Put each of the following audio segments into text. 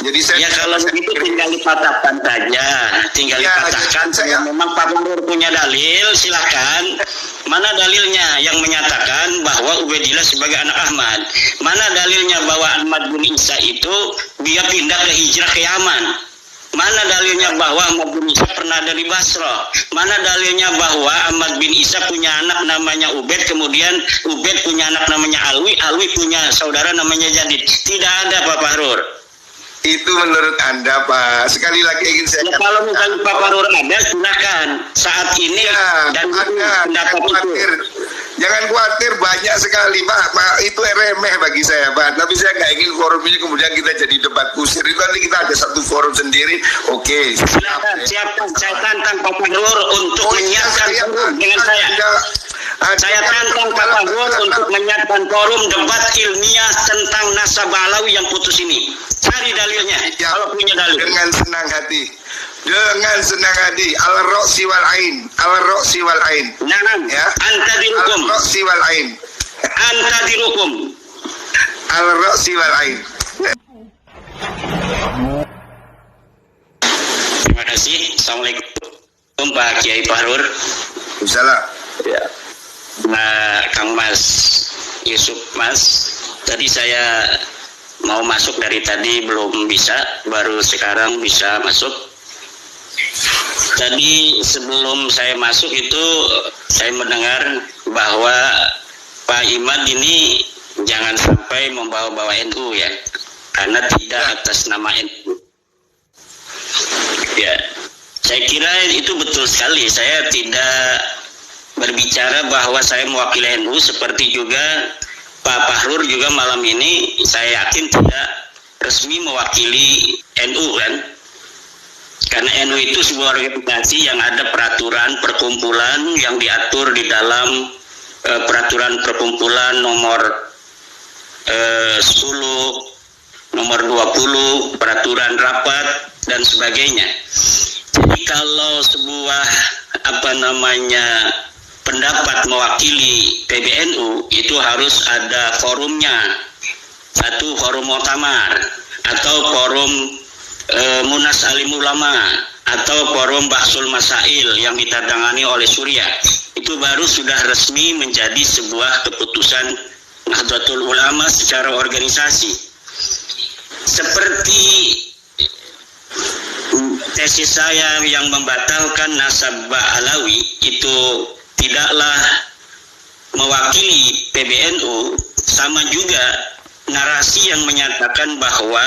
Jadi saya ya kalau begitu tinggal dipatahkan saja, tinggal dipatahkan. Saya memang Pak Nur punya dalil, silakan. Mana dalilnya yang menyatakan bahwa Ubaidillah sebagai anak Ahmad? Mana dalilnya bahwa Ahmad bin Isa itu dia pindah ke hijrah ke Yaman? Mana dalilnya bahwa Ahmad bin Isa pernah ada di Basra? Mana dalilnya bahwa Ahmad bin Isa punya anak namanya Ubaid, kemudian Ubaid punya anak namanya Alwi, Alwi punya saudara namanya Jadid? Tidak ada, Pak Fahrur. Itu menurut Anda, Pak. Sekali lagi ingin saya katakan. Kalau misalnya Pak Fahrur ada, silakan. Saat ini dan pendapat itu. Jangan khawatir, banyak sekali, Pak. Itu remeh bagi saya, Pak. Tapi saya nggak ingin forum ini kemudian kita jadi debat kusir. Itu nanti kita ada satu forum sendiri. Oke. Siapkan. Saya tantang Pak Fahrur untuk menyiapkan forum dengan saya. Saya tantang Pak Fahrur untuk menyiapkan forum debat ilmiah tentang nasab Alawi yang putus ini. Cari dalilnya, kalau punya dalil. Dengan senang hati. Dengan senang hati. Al-Ra'si wal Ain. Al-Ra'si wal Ain. Nah, ya. Anta dirukum. Al-Ra'si wal Ain. Anta dirukum. Al-Ra'si wal Ain. Terima kasih. Assalamualaikum Pak Kiai Fahrur. Salam. Ya. Nah, Kang Mas Yusuf, Mas, tadi saya mau masuk dari tadi belum bisa, baru sekarang bisa masuk. Tadi sebelum saya masuk itu saya mendengar bahwa Pak Imad ini jangan sampai membawa-bawa NU ya, karena tidak atas nama NU. Ya, saya kira itu betul sekali. Saya tidak berbicara bahwa saya mewakili NU, seperti juga Pak Fahrur juga malam ini saya yakin tidak resmi mewakili NU kan, karena NU itu sebuah organisasi yang ada peraturan perkumpulan yang diatur di dalam peraturan perkumpulan nomor 10, nomor 20, peraturan rapat dan sebagainya. Jadi kalau sebuah pendapat mewakili PBNU itu harus ada forumnya, satu forum muktamar atau forum Munas Alim Ulama atau forum Bahsul Masail yang ditandangani oleh Surya. Itu baru sudah resmi menjadi sebuah keputusan Nahdlatul Ulama secara organisasi. Seperti tesis saya yang membatalkan nasab Alawi itu tidaklah mewakili PBNU, sama juga narasi yang menyatakan bahwa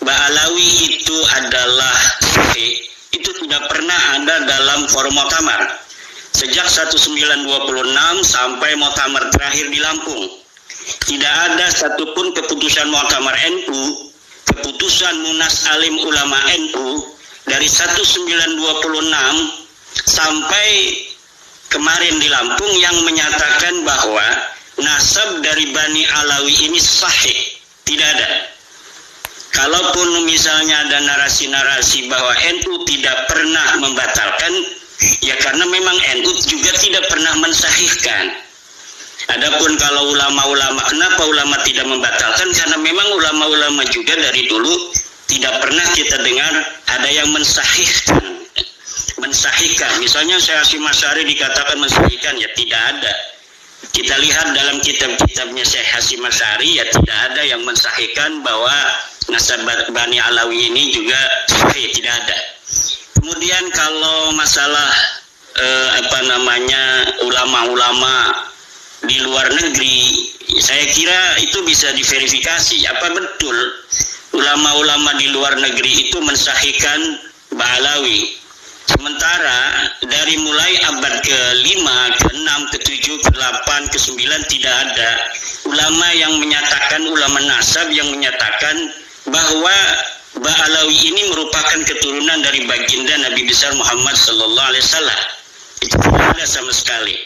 Ba'alawi itu adalah sahih, itu tidak pernah ada dalam forum muktamar sejak 1926 sampai muktamar terakhir di Lampung. Tidak ada satupun keputusan muktamar NU, keputusan Munas Alim Ulama NU dari 1926 sampai kemarin di Lampung yang menyatakan bahwa nasab dari Bani Alawi ini sahih. Tidak ada. Kalaupun misalnya ada narasi-narasi bahwa NU tidak pernah membatalkan, ya karena memang NU juga tidak pernah mensahihkan. Adapun kalau ulama-ulama, kenapa ulama tidak membatalkan? Karena memang ulama-ulama juga dari dulu tidak pernah kita dengar ada yang mensahihkan. Misalnya Syekh Hasyim Asy'ari dikatakan mensahihkan, ya tidak ada. Kita lihat dalam kitab-kitabnya Syekh Hasyim Asy'ari, ya tidak ada yang mensahihkan bahwa nasab Bani Alawi ini juga sahih, tidak ada. Kemudian kalau masalah ulama-ulama di luar negeri, saya kira itu bisa diverifikasi apa betul ulama-ulama di luar negeri itu mensahihkan Ba'alawi. Sementara dari mulai abad ke-5, ke-6, ke-7, ke-8, ke-9 tidak ada ulama yang menyatakan, ulama nasab yang menyatakan bahwa Ba'alawi ini merupakan keturunan dari baginda Nabi besar Muhammad sallallahu alaihi wasallam. Itu tidak ada sama sekali.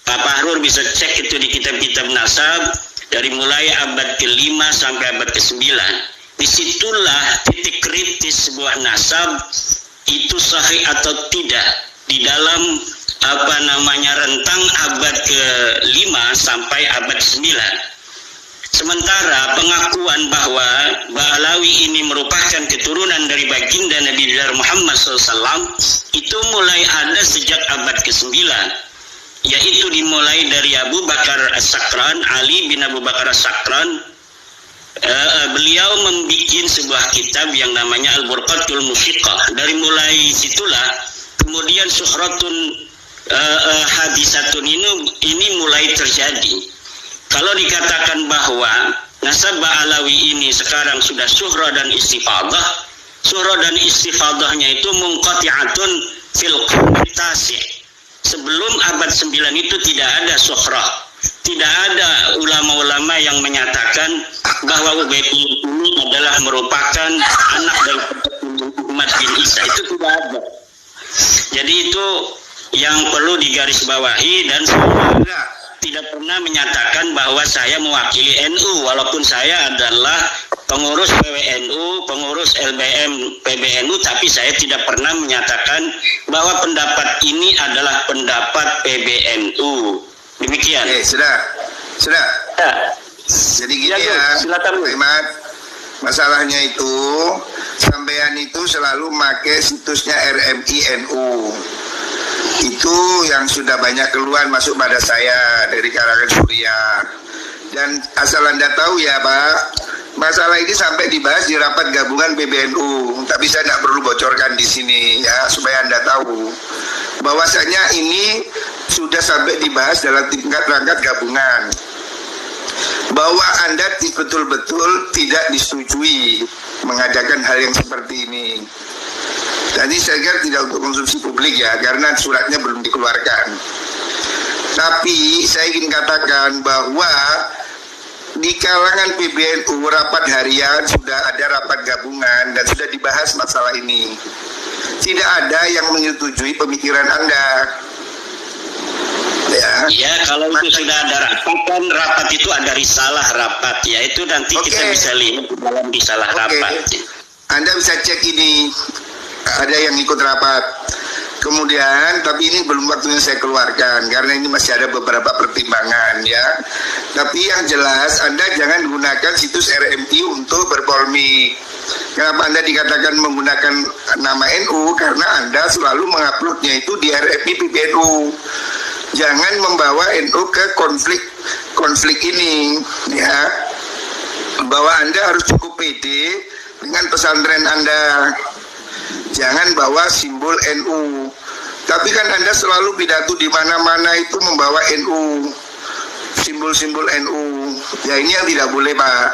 Pak Fahrur bisa cek itu di kitab-kitab nasab dari mulai abad ke-5 sampai abad ke-9. Disitulah titik kritis sebuah nasab itu sahih atau tidak di dalam rentang abad ke-5 sampai abad ke-9. Sementara pengakuan bahwa Ba'alawi ini merupakan keturunan dari baginda Nabi Muhammad SAW itu mulai ada sejak abad ke-9, yaitu dimulai dari Abu Bakar As-Sakran, Ali bin Abu Bakar As-Sakran. Beliau membuat sebuah kitab yang namanya Al-Burqatul Mufiqah. Dari mulai situlah kemudian syuhratun hadisatun ini mulai terjadi. Kalau dikatakan bahwa nasab Ba'alawi ini sekarang sudah syuhrah dan istifadah, syuhrah dan istifadahnya itu munqati'atun fil qarni tasi'. Sebelum abad 9 itu tidak ada syuhrah. Tidak ada ulama-ulama yang menyatakan bahwa Ubaidillah ini adalah merupakan anak dari Muhammad bin Isa. Itu tidak ada. Jadi itu yang perlu digarisbawahi, dan saya tidak pernah menyatakan bahwa saya mewakili NU, walaupun saya adalah pengurus PWNU, pengurus LBM PBNU, tapi saya tidak pernah menyatakan bahwa pendapat ini adalah pendapat PBNU. Demikian. Sudah. Ya. Jadi gini ya, silakan. Ahmad. Masalahnya itu, sampean itu selalu pakai situsnya RMI NU. Itu yang sudah banyak keluhan masuk pada saya dari kalangan Suriah. Dan asal Anda tahu ya Pak, masalah ini sampai dibahas di rapat gabungan PBNU. Tapi saya tidak perlu bocorkan di sini ya, supaya Anda tahu bahwasanya ini sudah sampai dibahas dalam tingkat rangkat gabungan, bahwa Anda betul-betul tidak disetujui mengadakan hal yang seperti ini. Tadi saya kira tidak untuk konsumsi publik ya, karena suratnya belum dikeluarkan. Tapi saya ingin katakan bahwa di kalangan PBNU rapat harian sudah ada rapat gabungan dan sudah dibahas masalah ini. Tidak ada yang menyetujui pemikiran Anda. Ya, kalau itu sudah ada rapat, kan rapat itu ada risalah rapat, ya itu nanti kita bisa lihat dalam risalah rapat. Anda bisa cek ini. Ada yang ikut rapat. Kemudian, tapi ini belum waktunya saya keluarkan karena ini masih ada beberapa pertimbangan ya. Tapi yang jelas Anda jangan gunakan situs RMI untuk berpolemik. Kenapa Anda dikatakan menggunakan nama NU? Karena Anda selalu menguploadnya itu di RMI PBNU. Jangan membawa NU ke konflik ini ya. Bahwa Anda harus cukup pede dengan pesantren Anda. Jangan bawa simbol NU. Tapi kan Anda selalu pidato di mana-mana itu membawa NU, simbol-simbol NU. Ya ini yang tidak boleh Pak.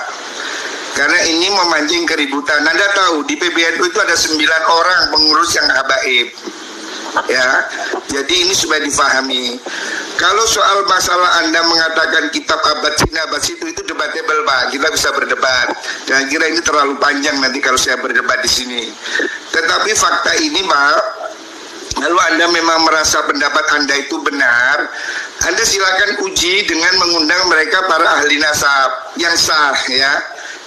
Karena ini memancing keributan. Anda tahu di PBNU itu ada 9 orang pengurus yang habaib. Ya, jadi ini supaya difahami. Kalau soal masalah Anda mengatakan kitab abad Cina, abad itu debatable Pak. Kita bisa berdebat. Dan kira ini terlalu panjang nanti kalau saya berdebat di sini. Tetapi fakta ini Pak, lalu Anda memang merasa pendapat Anda itu benar, Anda silakan uji dengan mengundang mereka para ahli nasab yang sah ya,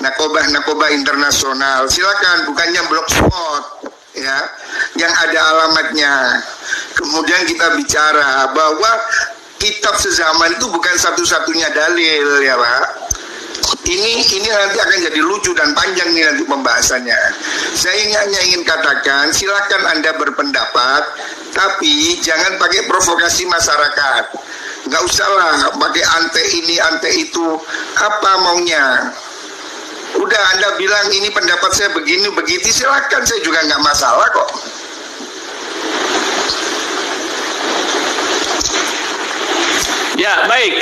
nakobah internasional. Silakan, bukannya blogspot ya, yang ada alamatnya. Kemudian kita bicara bahwa kitab sezaman itu bukan satu-satunya dalil ya Pak. Ini nanti akan jadi lucu dan panjang nih nanti pembahasannya. Saya hanya ingin katakan, silakan Anda berpendapat, tapi jangan pakai provokasi masyarakat. Nggak usah lah pakai ante ini, ante itu. Apa maunya? Udah Anda bilang ini pendapat saya begini, begitu, silakan, saya juga nggak masalah kok. Ya, baik.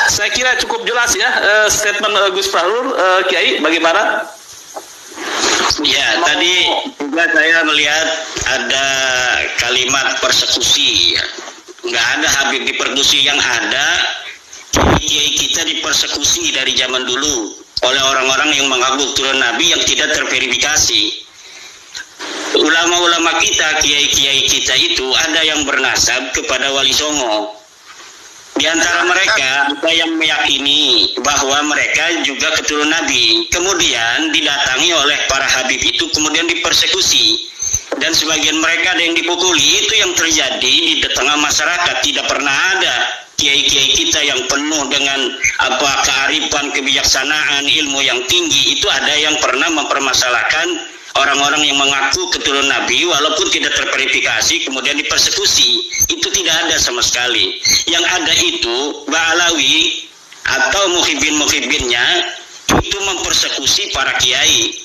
Saya kira cukup jelas ya statement Gus Fahrur. Kiai, bagaimana? Ya, tadi juga saya melihat ada kalimat persekusi. Ya. Nggak ada Habib dipersekusi, yang ada kiai kita dipersekusi dari zaman dulu oleh orang-orang yang mengaku turun Nabi yang tidak terverifikasi. Ulama-ulama kita, kiai-kiai kita itu ada yang bernasab kepada Wali Songo. Di antara mereka ada yang meyakini bahwa mereka juga keturunan Nabi. Kemudian didatangi oleh para Habib itu, kemudian dipersekusi. Dan sebagian mereka ada yang dipukuli. Itu yang terjadi di tengah masyarakat. Tidak pernah ada kiai-kiai kita yang penuh dengan kearifan, kebijaksanaan, ilmu yang tinggi, itu ada yang pernah mempermasalahkan orang-orang yang mengaku keturunan Nabi walaupun tidak terverifikasi kemudian dipersekusi. Itu tidak ada sama sekali. Yang ada itu Ba'alawi atau muhibin-muhibinnya itu mempersekusi para kiai.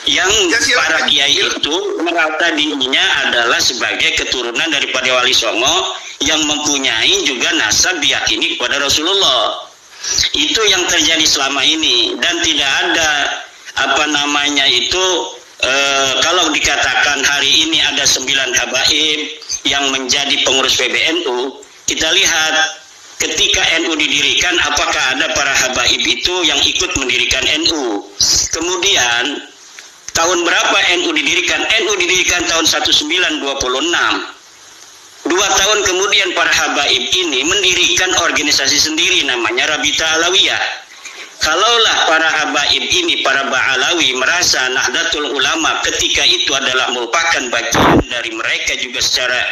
Yang para kiai itu merasa dirinya adalah sebagai keturunan daripada Wali Songo yang mempunyai juga nasab diyakini kepada Rasulullah. Itu yang terjadi selama ini, dan tidak ada kalau dikatakan hari ini ada 9 habaib yang menjadi pengurus PBNU, kita lihat ketika NU didirikan, apakah ada para habaib itu yang ikut mendirikan NU. Kemudian tahun berapa NU didirikan? NU didirikan tahun 1926. 2 tahun kemudian para habaib ini mendirikan organisasi sendiri namanya Rabita Alawiyah. Kalaulah para habaib ini, para Ba'alawi merasa Nahdlatul Ulama ketika itu adalah merupakan bagian dari mereka juga secara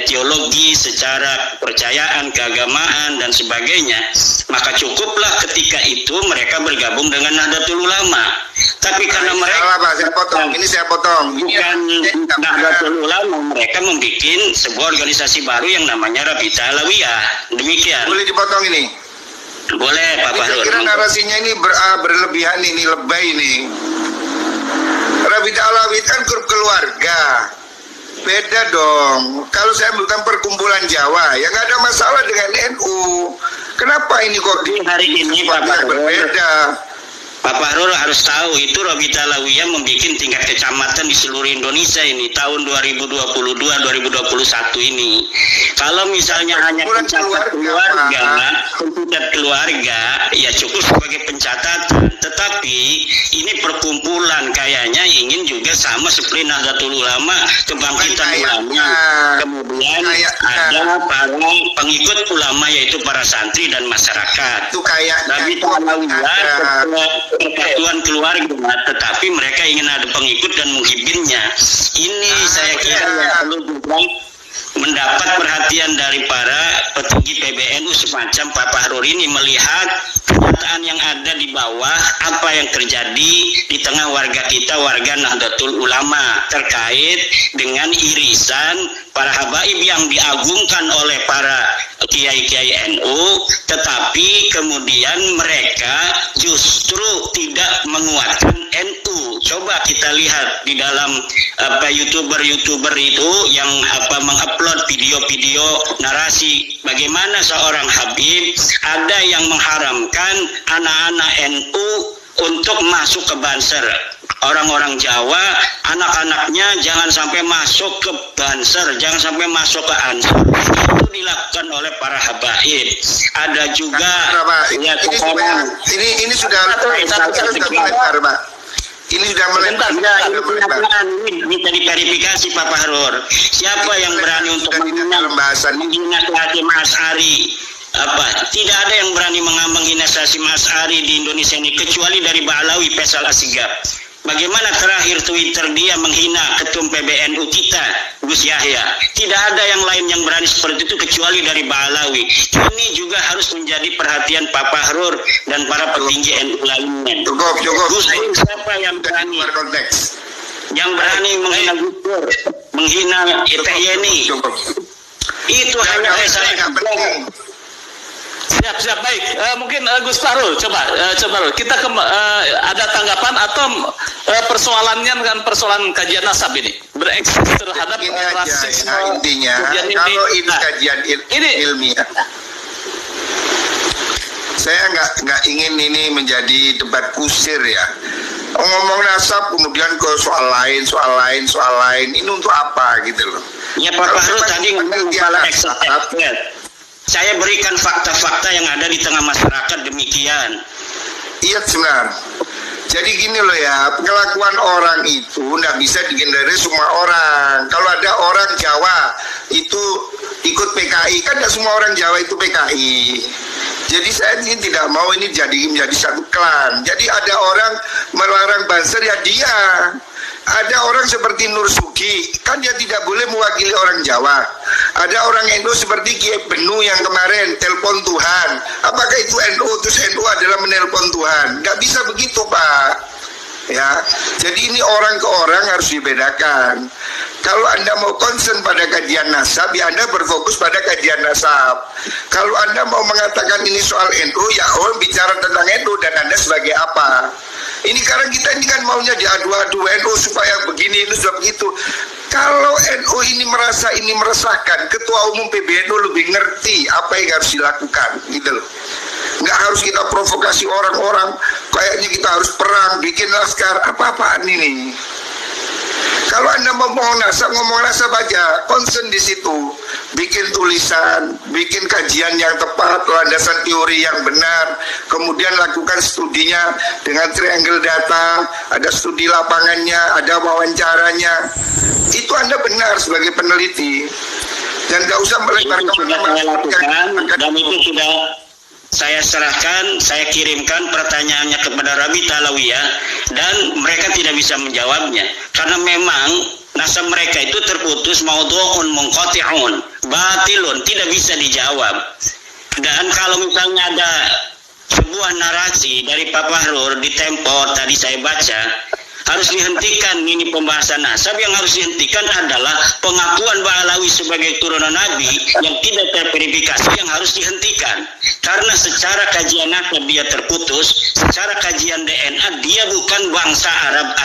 teologi, secara kepercayaan, keagamaan dan sebagainya, maka cukuplah ketika itu mereka bergabung dengan Nahdlatul Ulama. Tapi karena mereka saya potong. Bukan Nahdlatul Ulama, mereka membuat sebuah organisasi baru yang namanya Rabita Alawiyah. Demikian. Boleh dipotong ini? Boleh, Pak Fahrul. Kira narasinya ini berlebihan, ini lebay ini. Rabita Alawiyah kan grup keluarga. Beda dong. Kalau saya bukan perkumpulan Jawa, ya nggak ada masalah dengan NU. Kenapa ini kok hari ini Pak Fahrul berbeda? Pak Fahrul harus tahu itu Rabita Alawiyah membuat tingkat kecamatan di seluruh Indonesia ini tahun 2022-2021 ini. Kalau misalnya hanya pencatat keluarga, ya cukup sebagai pencatatan. Tetapi ini perkumpulan kayaknya ingin juga sama seperti Nahdlatul Ulama, kebangkitan ulama. Kemudian ada para pengikut ulama yaitu para santri dan masyarakat. Itu kayak Rabita Alawiyah persatuan keluarga, tetapi mereka ingin ada pengikut dan muhibinnya. Ini saya kira perlu juga mendapat perhatian dari para petinggi PBNU semacam Pak Fahrul ini, melihat kenyataan yang ada di bawah, apa yang terjadi di tengah warga kita, warga Nahdlatul Ulama, terkait dengan irisan para habaib yang diagungkan oleh para kiai-kiai NU, tetapi kemudian mereka justru tidak menguatkan NU. Coba kita lihat di dalam YouTuber itu yang mengupload video-video narasi bagaimana seorang habib ada yang mengharamkan anak-anak NU untuk masuk ke Banser. Orang-orang Jawa, anak-anaknya jangan sampai masuk ke Banser, jangan sampai masuk ke Ansor. Itu dilakukan oleh para habaib. Ada juga ini sudah melebar, Pak. Ini sudah melebar. Ini bisa diverifikasi Pak Fahrul. Siapa yang berani untuk menghina Hasyim Asy'ari? Tidak ada yang berani menghina Hasyim Asy'ari di Indonesia ini kecuali dari Ba'alawi Faisal Assigaf. Bagaimana terakhir Twitter dia menghina ketum PBNU kita, Gus Yahya. Tidak ada yang lain yang berani seperti itu kecuali dari Ba'alawi. Ini juga harus menjadi perhatian Pak Fahrul dan para petinggi NU lainnya. Cukup. Gus Dur siapa yang berani? Yang berani menghina Gus Dur, menghina Teh Yeni. Itu hanya saya penting. Siap, baik. Mungkin Gus Fahrul, coba kita ada tanggapan atau persoalannya dengan persoalan kajian nasab ini bereksis terhadap rasisme. Intinya, kalau ini kajian ilmiah, saya nggak ingin ini menjadi debat kusir ya. Ngomong nasab kemudian ke soal lain, ini untuk apa gitu loh? Ya Pak Fahrul tadi ngomong masalah ekstrak. Saya berikan fakta-fakta yang ada di tengah masyarakat demikian. Iya benar. Jadi gini loh ya, kelakuan orang itu nggak bisa dihindari semua orang. Kalau ada orang Jawa itu ikut PKI, kan nggak semua orang Jawa itu PKI. Jadi saya ini tidak mau ini menjadi satu klan. Jadi ada orang melarang Banser ya dia. Ada orang seperti Nur Sugi, kan dia tidak boleh mewakili orang Jawa. Ada orang NU seperti Kiai Benu yang kemarin telepon Tuhan. Apakah itu NU? Terus NU adalah menelpon Tuhan? Nggak bisa begitu, Pak. Ya, jadi ini orang ke orang harus dibedakan. Kalau Anda mau concern pada kajian nasab, ya Anda berfokus pada kajian nasab. Kalau Anda mau mengatakan ini soal NU, ya orang bicara tentang NU dan Anda sebagai apa? Ini karena kita ini kan maunya diadu-adu NU supaya begini, ini supaya begitu. Kalau NU ini merasa ini meresahkan, Ketua Umum PBNU lebih ngerti apa yang harus dilakukan, gitu loh. Nggak harus kita provokasi orang-orang, kayaknya kita harus perang, bikin laskar, apa-apaan ini. Kalau Anda mau ngomong nasab aja, concern di situ, bikin tulisan, bikin kajian yang tepat, landasan teori yang benar, kemudian lakukan studinya dengan triangle data, ada studi lapangannya, ada wawancaranya. Itu Anda benar sebagai peneliti, dan nggak usah melebar itu sudah saya lakukan, dan itu sudah saya serahkan, saya kirimkan pertanyaannya kepada Rabi Talawiyah, dan mereka tidak bisa menjawabnya karena memang nasab mereka itu terputus, maudhu'un munqati'un, batilun, tidak bisa dijawab. Dan kalau misalnya ada sebuah narasi dari Pak Fahrur di Tempo tadi saya baca, harus dihentikan ini pembahasan nasab. Yang harus dihentikan adalah pengakuan Ba'alawi sebagai turunan Nabi yang tidak terverifikasi, yang harus dihentikan. Karena secara kajian nasab dia terputus, secara kajian DNA dia bukan bangsa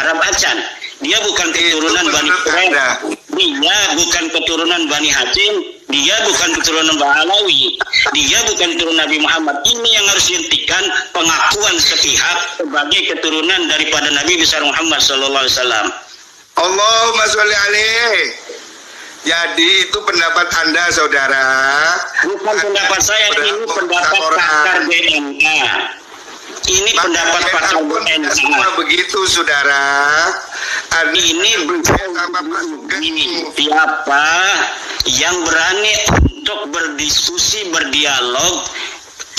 Arab Acan, dia bukan keturunan Bani Quraisy, dia bukan keturunan Bani Hashim, dia bukan keturunan Ba'alawi, dia bukan keturunan Nabi Muhammad. Ini yang harus dihentikan, pengakuan sepihak sebagai keturunan daripada Nabi besar Muhammad sallallahu alaihi wasallam. Allahumma sholli alaihi. Jadi itu pendapat Anda, saudara. Bukan pendapat saya, ini pendapat pakar DNA. Ini pendapat pakar DNA. Semua begitu, saudara. Ini siapa yang berani untuk berdiskusi, berdialog,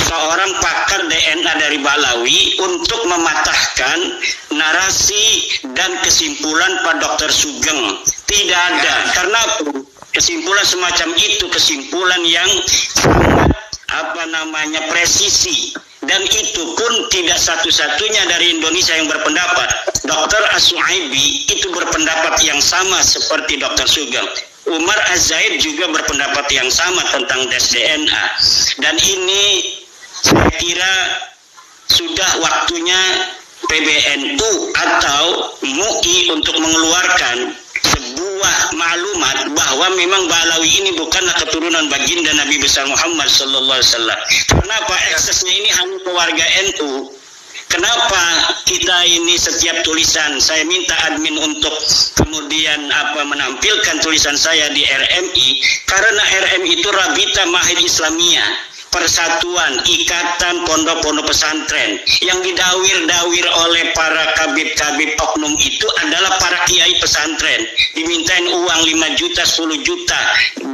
seorang pakar DNA dari Ba'alawi untuk mematahkan narasi dan kesimpulan Pak Dr. Sugeng. Tidak ada, karena kesimpulan semacam itu kesimpulan yang sangat presisi, dan itu pun tidak satu-satunya dari Indonesia yang berpendapat. Dr. As-Suhaibi itu berpendapat yang sama seperti Dr. Sugeng. Umar Az-Zaid juga berpendapat yang sama tentang tes DNA. Dan ini saya kira sudah waktunya PBNU atau MUI untuk mengeluarkan sebuah maklumat bahwa memang Ba'alawi ini bukanlah keturunan baginda Nabi besar Muhammad sallallahu alaihi wasallam. Kenapa aksesnya ini hanya ke warga NU? Kenapa kita ini setiap tulisan saya minta admin untuk kemudian menampilkan tulisan saya di RMI, karena RMI itu Rabita Mahid Islamiyah, persatuan ikatan pondok-pondok pesantren yang didawir-dawir oleh para kabib-kabib oknum itu adalah para kiai pesantren, dimintain uang 5 juta, 10 juta, 20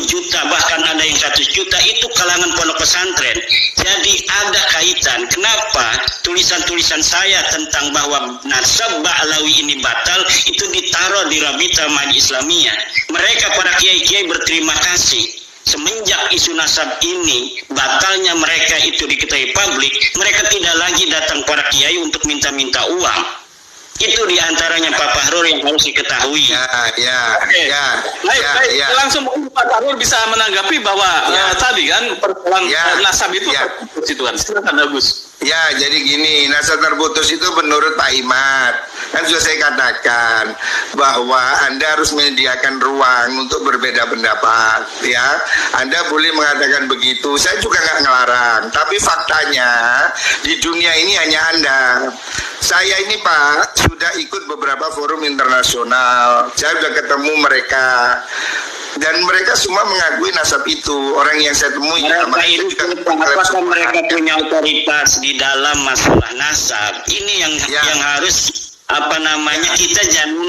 juta, bahkan ada yang 100 juta, itu kalangan pondok pesantren. Jadi ada kaitan. Kenapa tulisan-tulisan saya tentang bahwa nasab Ba'alawi ini batal itu ditaruh di Rabita Mahid Islamiyah? Mereka para kiai-kiai berterima kasih. Semenjak isu nasab ini batalnya mereka itu diketahui publik, mereka tidak lagi datang para kiai untuk minta-minta uang. Itu diantaranya Pak Fahrur yang harus diketahui. Baik. Langsung Pak Fahrur bisa menanggapi bahwa tadi kan persoalan nasab itu terputus. Silakan Agus. Ya, jadi gini, nasab terputus itu menurut Pak Imad, kan sudah saya katakan bahwa Anda harus menyediakan ruang untuk berbeda pendapat, ya. Anda boleh mengatakan begitu, saya juga nggak ngelarang. Tapi faktanya di dunia ini hanya Anda. Saya ini Pak sudah ikut beberapa forum internasional, saya sudah ketemu mereka. Dan mereka semua mengakui nasab itu. Orang yang saya temui apakah mereka punya otoritas di dalam masalah nasab? Ini yang harus kita jangan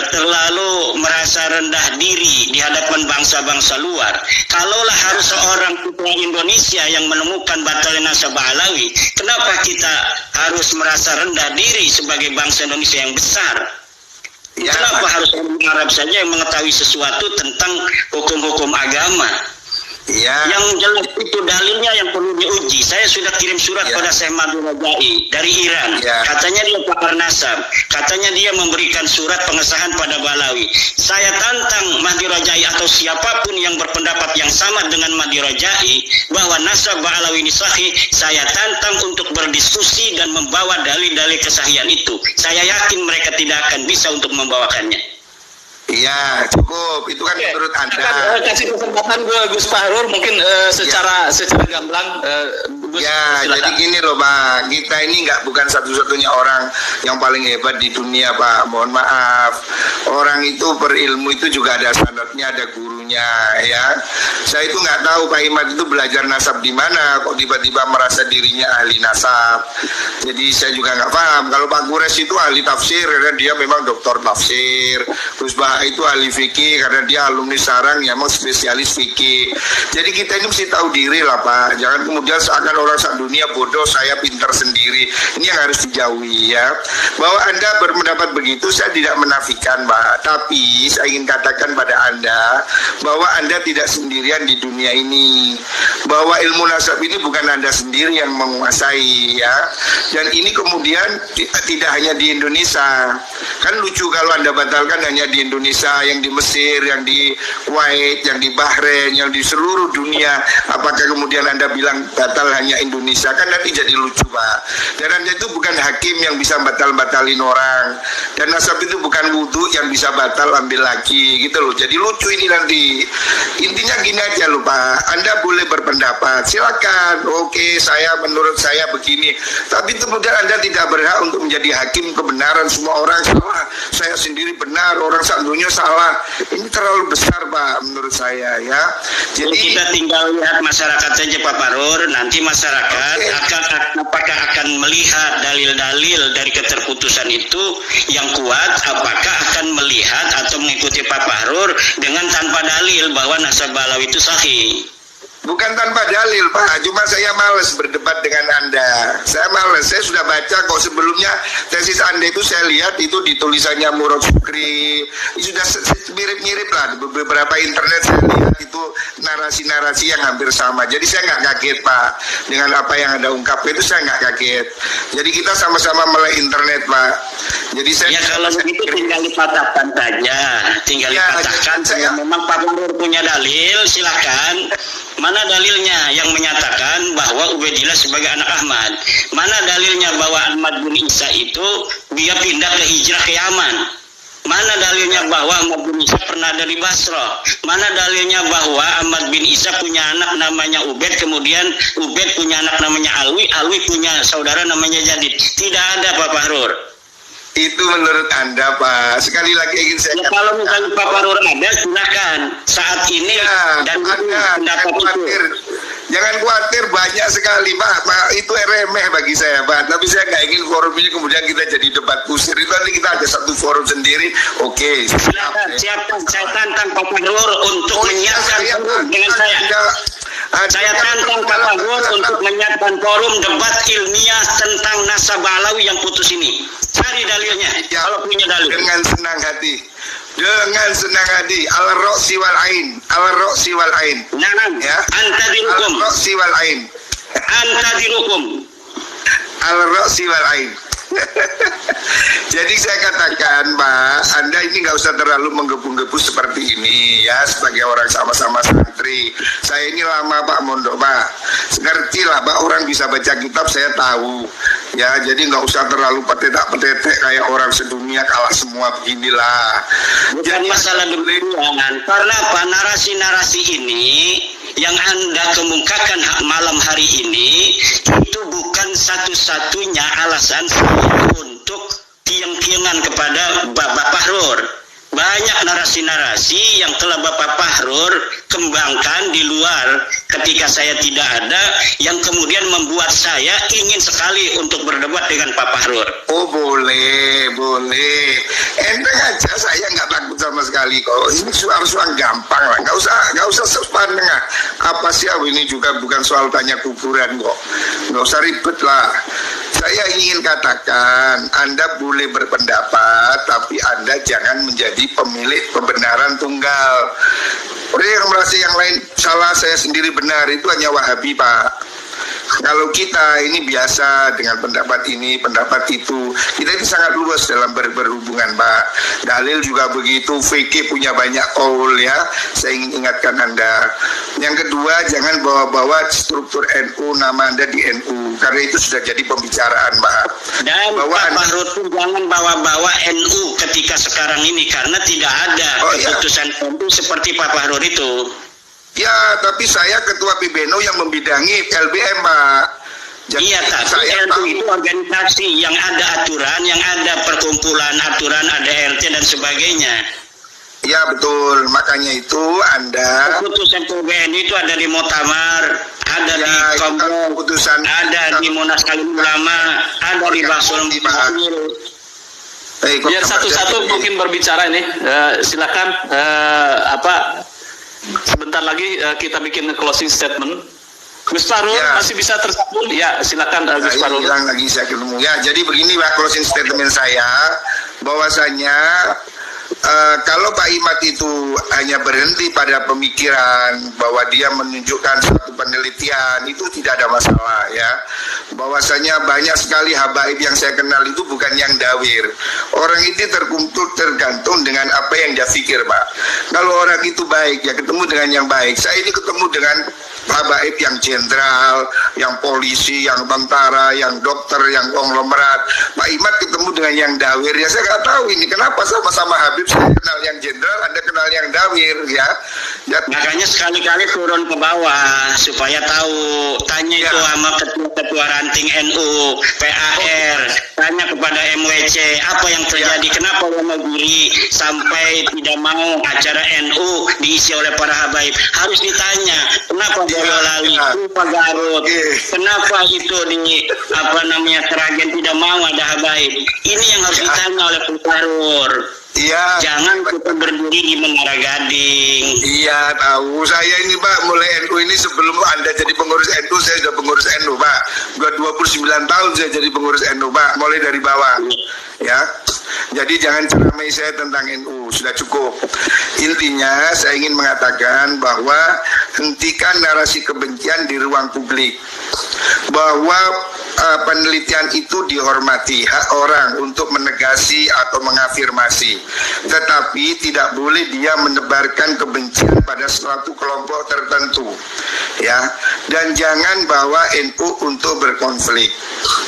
terlalu merasa rendah diri di hadapan bangsa-bangsa luar. Kalaulah harus seorang putra Indonesia yang menemukan batalnya nasab Alawi, kenapa kita harus merasa rendah diri sebagai bangsa Indonesia yang besar? Kenapa harus orang Arab saja yang mengetahui sesuatu tentang hukum-hukum agama? Yang jelas itu dalilnya yang perlu diuji. Saya sudah kirim surat pada Syekh Mahdi Rajai dari Iran. Katanya dia pakar nasab. Katanya dia memberikan surat pengesahan pada Balawi. Saya tantang Mahdi Rajai atau siapapun yang berpendapat yang sama dengan Mahdi Rajai bahwa nasab Balawi ini sahih. Saya tantang untuk berdiskusi dan membawa dalil-dalil kesahihan itu. Saya yakin mereka tidak akan bisa untuk membawakannya. Iya, cukup. Itu kan menurut Anda. Akan kasih kesempatan ke Gus Fahrur mungkin secara gamblang. Jadi gini loh Pak, kita ini bukan satu-satunya orang yang paling hebat di dunia Pak. Mohon maaf, orang itu berilmu itu juga ada standarnya, ada gurunya ya. Saya itu nggak tahu Pak Imad itu belajar nasab di mana, kok tiba-tiba merasa dirinya ahli nasab. Jadi saya juga nggak paham. Kalau Pak Kures itu ahli tafsir karena dia memang doktor tafsir. Terus itu ahli fikih karena dia alumni sarang yang mau spesialis fikih. Jadi kita ini mesti tahu diri lah Pak. Jangan kemudian seakan orang sak dunia bodoh, saya pintar sendiri. Ini yang harus dijauhi ya. Bahwa Anda berpendapat begitu saya tidak menafikan Pak. Tapi saya ingin katakan pada Anda bahwa Anda tidak sendirian di dunia ini. Bahwa ilmu nasab ini bukan Anda sendiri yang menguasai ya. Dan ini kemudian tidak hanya di Indonesia. Kan lucu kalau Anda batalkan hanya di Indonesia, yang di Mesir, yang di Kuwait, yang di Bahrain, yang di seluruh dunia. Apakah kemudian Anda bilang batal hanya Indonesia? Kan nanti jadi lucu Pak. Dan Anda itu bukan hakim yang bisa batalin orang. Dan nasab itu bukan wudhu yang bisa batal ambil lagi gitu loh. Jadi lucu ini nanti. Intinya gini aja loh Pak. Anda boleh berpendapat, silakan. Oke, menurut saya begini. Tapi kemudian Anda tidak berhak untuk menjadi hakim kebenaran. Semua orang salah, saya sendiri benar, orang dunia salah. Ini terlalu besar Pak menurut saya ya. Jadi kita tinggal lihat masyarakat saja Pak Fahrur. Nanti masyarakat apakah akan melihat dalil-dalil dari keterputusan itu yang kuat, apakah akan melihat atau mengikuti Pak Fahrur dengan tanpa dalil bahwa nasab Balawi itu sahih. Bukan tanpa dalil Pak, cuma saya males berdebat dengan Anda. Saya males, saya sudah baca kok sebelumnya tesis Anda itu saya lihat itu di tulisannya Murad Syukri. Sudah mirip-mirip lah, di beberapa internet saya lihat itu narasi-narasi yang hampir sama. Jadi saya nggak kaget Pak, dengan apa yang Anda ungkap itu saya nggak kaget. Jadi kita sama-sama melek internet Pak. Jadi saya kalau begitu tinggal dipatahkan saja, dipatahkan. Memang Pak Fahrur punya dalil, silakan. Mana dalilnya yang menyatakan bahwa Ubaidillah sebagai anak Ahmad? Mana dalilnya bahwa Ahmad bin Isa itu dia pindah ke hijrah ke Yaman? Mana dalilnya bahwa Ahmad bin Isa pernah dari Basrah? Mana dalilnya bahwa Ahmad bin Isa punya anak namanya Ubaid, kemudian Ubaid punya anak namanya Alwi, Alwi punya saudara namanya Jadid? Tidak ada Pak Fahrur. Itu menurut Anda Pak. Sekali lagi ingin saya katakan, kalau misalnya Pak Fahrur ada, silakan saat ini dan pendapat itu. Jangan khawatir, banyak sekali Pak. Itu remeh bagi saya Pak. Tapi saya nggak ingin forum ini kemudian kita jadi debat kusir. Itu nanti kita ada satu forum sendiri. Oke. Siapkan. Saya tantang Pak Fahrur untuk menyiapkan forum dengan saya. Saya tantang Pak Fahrur untuk menyiapkan forum debat ilmiah tentang nasab Balawi yang putus ini. Cari dalilnya, kalau punya dalil. Dengan senang hati. Dengan senang hati. Al-Roksi wal-Ain. Al-Roksi wal-Ain. Nah, ya. Antadirukum. Al-Roksi wal-Ain. Antadirukum. Al-Roksi wal-Ain. Jadi saya katakan Pak, Anda ini nggak usah terlalu menggebu-gebu seperti ini ya, sebagai orang sama-sama santri. Saya ini lama Pak mondok Pak, ngerti lah Pak, orang bisa baca kitab saya tahu ya. Jadi nggak usah terlalu petetek kayak orang sedunia kalah semua beginilah. Bukan masalah demikian, karena apa, narasi-narasi ini yang Anda kemukakan malam hari ini itu bukan satu-satunya alasan untuk tiang-tiangan kepada Bapak Fahrur. banyak narasi-narasi yang telah Bapak Fahrur kembangkan di luar ketika saya tidak ada, yang kemudian membuat saya ingin sekali untuk berdebat dengan Pak Fahrur. Oh boleh. Enteng aja, saya nggak takut sama sekali kok. Ini soal gampang lah, nggak usah sepan tengah. Apa sih ini juga bukan soal tanya kuburan kok. Nggak usah ribet lah. Saya ingin katakan, Anda boleh berpendapat, tapi Anda jangan menjadi pemilik kebenaran tunggal. Orang yang merasa yang lain salah, saya sendiri benar, itu hanya Wahabi, Pak. Kalau kita ini biasa dengan pendapat ini, pendapat itu, kita ini sangat luas dalam berhubungan, Pak. Dalil juga begitu, fikih punya banyak qaul ya. Saya ingin ingatkan Anda. Yang kedua, jangan bawa-bawa struktur NU, nama Anda di NU, karena itu sudah jadi pembicaraan, Pak. Dan Pak Fahrur pun jangan bawa-bawa NU ketika sekarang ini, karena tidak ada keputusan NU seperti Pak Fahrur itu. Ya, tapi saya ketua PBNU yang membidangi LBM, Pak. Jadi iya, tapi LBM itu organisasi yang ada aturan, yang ada perkumpulan aturan, ada RT dan sebagainya. Ya betul, makanya itu Anda keputusan PBNU itu ada di Muktamar, ada di keputusan, ada di Munas Alim Ulama, ada di Basul. Biar satu-satu mungkin berbicara ini. Silakan sebentar lagi kita bikin closing statement. Gus Fahrur masih bisa tersambung? Ya, silakan Gus Fahrur. Bilang lagi saya ketemu. Ya, jadi begini Pak, closing statement saya, bahwasanya kalau Pak Imad itu hanya berhenti pada pemikiran bahwa dia menunjukkan satu penelitian, itu tidak ada masalah ya. Bahwasanya banyak sekali habaib yang saya kenal itu bukan yang dawir. Orang itu tergantung dengan apa yang dia pikir, Pak. Kalau orang itu baik, ya ketemu dengan yang baik. Saya ini ketemu dengan habaib yang jenderal, yang polisi, yang tentara, yang dokter, yang konglomerat. Pak Imad ketemu dengan yang dawir, ya saya nggak tahu ini kenapa sama-sama Habib saya kenal yang jenderal, Anda kenal yang dawir ya. Makanya sekali-kali turun ke bawah supaya tahu, tanya itu sama ketua ranting NU, PAR, tanya kepada MWC apa yang terjadi, kenapa Wonogiri sampai tidak mau acara NU diisi oleh para habaib. Harus ditanya, kenapa Boyolali, Pak Garut, kenapa itu di Seragen tidak mau ada habaib. Ini yang harus ditanya oleh Pak Fahrur. Iya. Jangan kita berdiri di Menara Gading. Iya, tahu. Saya ini Pak, mulai NU ini sebelum Anda jadi pengurus NU, saya sudah pengurus NU, Pak. Sudah 29 tahun saya jadi pengurus NU, Pak. Mulai dari bawah. Ya. Jadi jangan ceramai saya tentang NU, sudah cukup. Intinya saya ingin mengatakan bahwa hentikan narasi kebencian di ruang publik. Bahwa penelitian itu dihormati, hak orang untuk menegasi atau mengafirmasi, tetapi tidak boleh dia menebarkan kebencian pada suatu kelompok tertentu ya. Dan jangan bawa NU untuk berkonflik,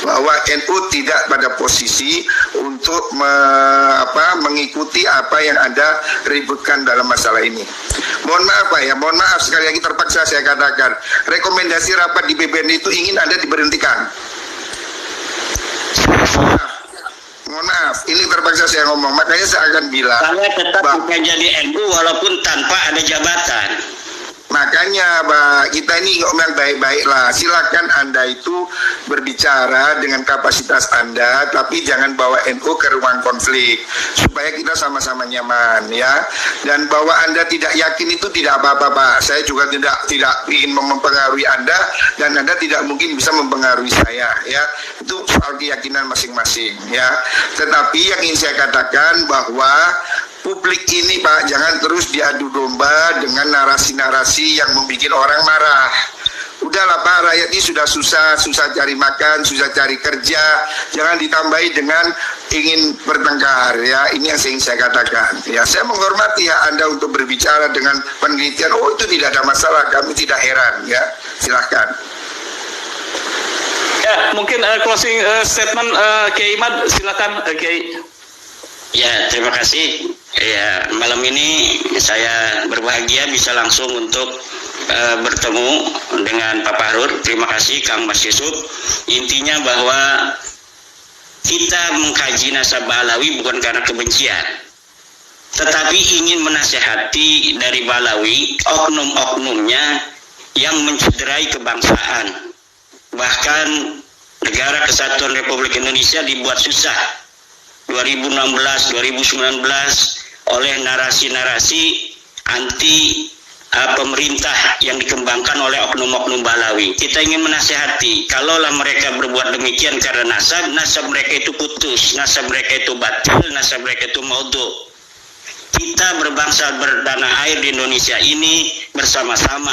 bahwa NU tidak pada posisi untuk mengikuti apa yang Anda ributkan dalam masalah ini. Mohon maaf Pak ya, mohon maaf sekali lagi terpaksa saya katakan, rekomendasi rapat di PBN itu ingin Anda diberhentikan. Mohon maaf, ini terpaksa saya ngomong, makanya saya akan bilang saya tetap bukan jadi NU walaupun tanpa ada jabatan. Makanya Pak, kita ini ngomong baik-baik lah. Silakan Anda itu berbicara dengan kapasitas Anda, tapi jangan bawa NU ke ruang konflik supaya kita sama-sama nyaman ya. Dan bahwa Anda tidak yakin itu tidak apa-apa Pak. Saya juga tidak ingin mempengaruhi Anda, dan Anda tidak mungkin bisa mempengaruhi saya ya. Itu soal keyakinan masing-masing ya. Tetapi yang ingin saya katakan bahwa publik ini Pak, jangan terus diadu domba dengan narasi-narasi yang membuat orang marah. Udahlah Pak, rakyat ini sudah susah cari makan, susah cari kerja. Jangan ditambahi dengan ingin bertengkar ya. Ini yang ingin saya katakan. Ya, saya menghormati hak Anda untuk berbicara dengan penelitian. Oh, itu tidak ada masalah, kami tidak heran ya. Silahkan. Ya, mungkin closing statement Kiai Imad, silakan Kiai. Ya, terima kasih. Ya, malam ini saya berbahagia bisa langsung untuk bertemu dengan Pak Fahrur. Terima kasih Kang Mas Yusuf. Intinya bahwa kita mengkaji nasab Alawi bukan karena kebencian. tetapi ingin menasehati dari Balawi oknum-oknumnya yang mencederai kebangsaan. Bahkan negara kesatuan Republik Indonesia dibuat susah 2016, 2019 oleh narasi-narasi anti pemerintah yang dikembangkan oleh oknum-oknum Balawi. Kita ingin menasehati, kalaulah mereka berbuat demikian karena nasab mereka itu putus, nasab mereka itu batil, nasab mereka itu maudhu. Kita berbangsa bertanah air di Indonesia ini bersama-sama.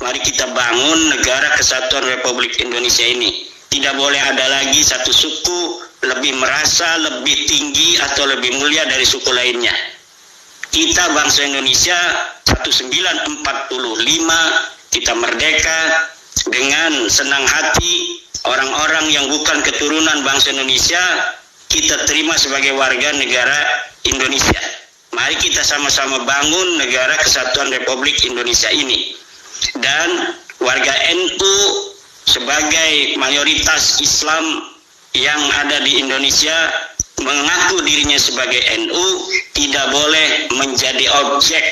Mari kita bangun negara kesatuan Republik Indonesia ini. Tidak boleh ada lagi satu suku lebih merasa lebih tinggi atau lebih mulia dari suku lainnya. Kita bangsa Indonesia 1945, kita merdeka dengan senang hati. Orang-orang yang bukan keturunan bangsa Indonesia kita terima sebagai warga negara Indonesia. Mari kita sama-sama bangun negara kesatuan Republik Indonesia ini. Dan warga NU sebagai mayoritas Islam yang ada di Indonesia mengaku dirinya sebagai NU tidak boleh menjadi objek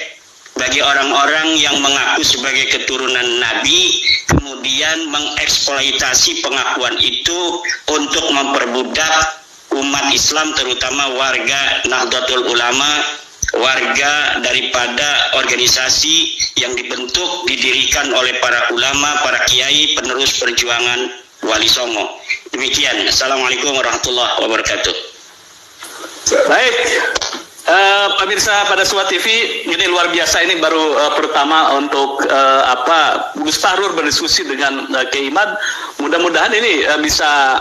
bagi orang-orang yang mengaku sebagai keturunan Nabi kemudian mengeksploitasi pengakuan itu untuk memperbudak umat Islam, terutama warga Nahdlatul Ulama, warga daripada organisasi yang dibentuk didirikan oleh para ulama, para kiai penerus perjuangan Wali Songo. Demikian. Assalamualaikum warahmatullahi wabarakatuh. Baik, pemirsa pada Suara TV, ini luar biasa, ini baru pertama untuk Gus Fahrur berdiskusi dengan Kiai Imad. Mudah-mudahan ini bisa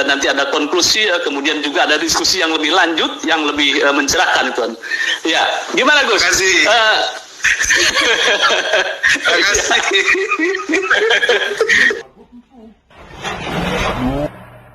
nanti ada konklusi, kemudian juga ada diskusi yang lebih lanjut, yang lebih mencerahkan itu. Ya, gimana Gus? Terima kasih. Terima kasih.